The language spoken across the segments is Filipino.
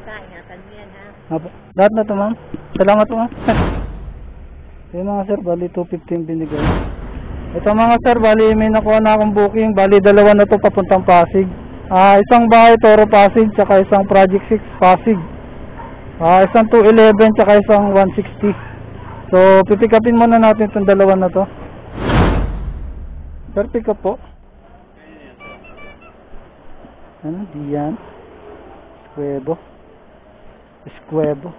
Basta ingatan mo yan, ha? Apo. Lahat na to, ma'am. Salamat po, ma'am. Yung mga sir, bali 215 binigay. Ito mga sir, bali may nakuha na akong booking. Bali dalawa na to papuntang Pasig. Isang bahay Toro Pasig, tsaka isang Project 6 Pasig. Isang 211, tsaka isang 160. So, pipikapin muna natin itong dalawa na to. Sir, pick up po. Ano? Diyan. Escuebo. Escuebo.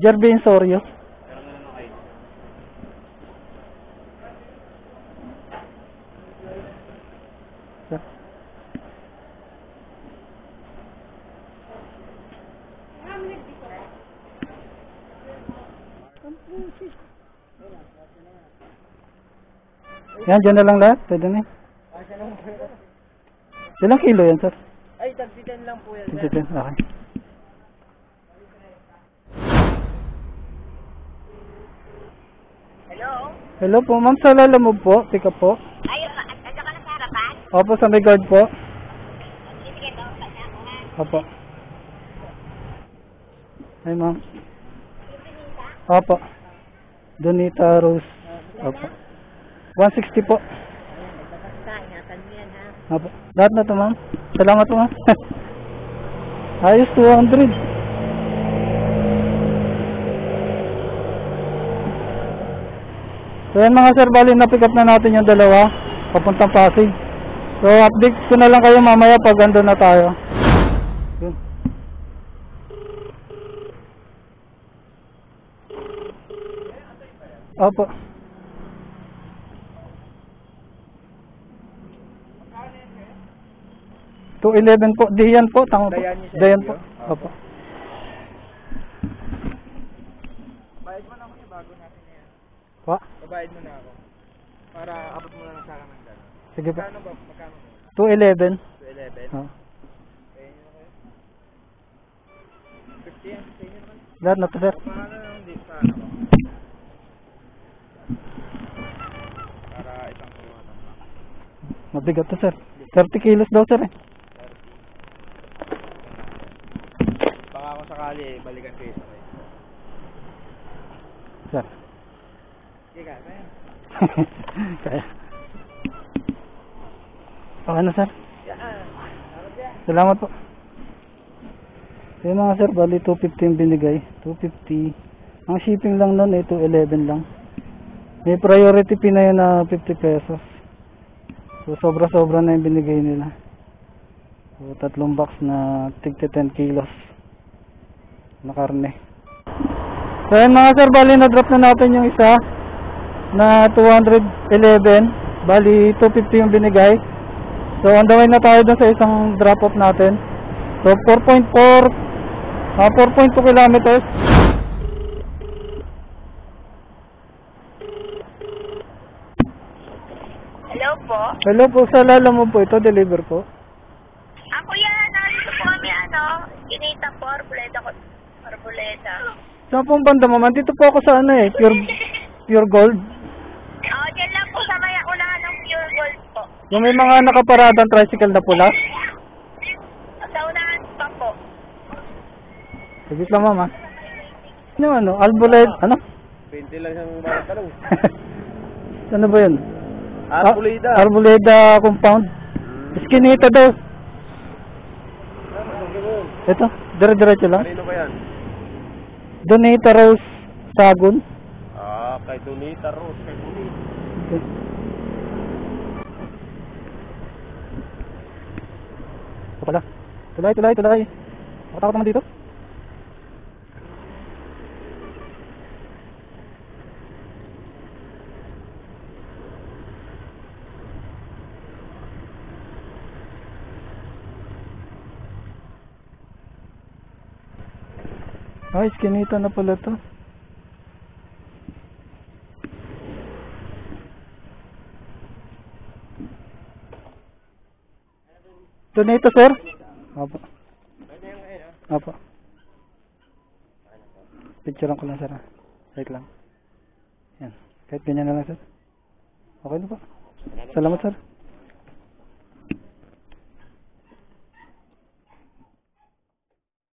Jervin Sorio. Sir. Yan, dyan na lang lahat. Pwede na. Ilang kilo yan, sir? Ay, tagsitan lang po yan, sir. Tagsitan, okay. Hello? Hello po, ma'am. Sa Lalamove po. Pick up po. Ayun, ando ka na sa harapan? Opo, sa may guard po. Sige, daw pa na ako, ha? Opo. Ay, ma'am. Opo. Donita Rose. Opo. 160 po. Basta ingatan mo yan, ha? Opo. Lahat na to, ma'am. Salamat po, ma'am. Ayos, 200. So yan mga sir, bali na-pick up na natin yung dalawa papuntang Pasig. So update ko na lang kayo mamaya pag andun na tayo. Yun. Opo. $211 po. Diyan po. Tama po. Diyan po. Opo. Bayad mo na ako niya bago natin na yan. Pa? Babayad mo na ako. Para abot mo na lang sa akin ng dala. Sige po. Magkano ba? Magkano mo? 211. 211? Oh. Kaya nyo na kayo? 50 yan. Sa inyo naman. Lahat na to, sir. Paano lang din sa ano ko? Para isang kuha lang. Mabigat to, sir. 30 kilos daw, sir. Baka ako sakali balikan kayo sa kayo. Sir. Sige ka, kaya. Kaya. Okay na, sir. Yan. Salamat po. Yung mga sir, bali 215 binigay. 250. Ang shipping lang nun, 211 lang. May priority fee na yun na 50 pesos. So, sobra-sobra na yung binigay nila. So, 3 box na tigti 10 kilos na karne. So, yun mga sir, bali na-drop na natin yung isa na 211. Bali, 250 yung binigay. So, on the way na tayo dun sa isang drop-off natin. So, 4.2 kilometers. Hello po? Hello po, sa Lalamove po ito, deliver po. Ako yan, nandito po kami, Kinita po, Arboleda ko. Arboleda. Saan pong banda mo man? Dito po ako sa Pure Gold. Dyan lang po sa may unahan ng Pure Gold po. Yung may mga nakaparadang tricycle na pula. Sa unahan pa po. Sige lang, mama. Ano, Arboleda, ano? 20 lang siyang mga talong. Ano ba yun? Arboleda. Arboleda compound. Eskinita daw. Ito, dire-diretso lang. Kanino ba yan? Donita Rose Sagun. Kay Donita Rose. Kay Donita. Ito pala. Tulay. Makatakot naman dito. Ay, skinita na pala to. Donita, sir? Opo. Opo. Picturean ko lang, sir. Wait lang. Yan. Kahit ganyan na lang, sir. Okay na po. Salamat, sir.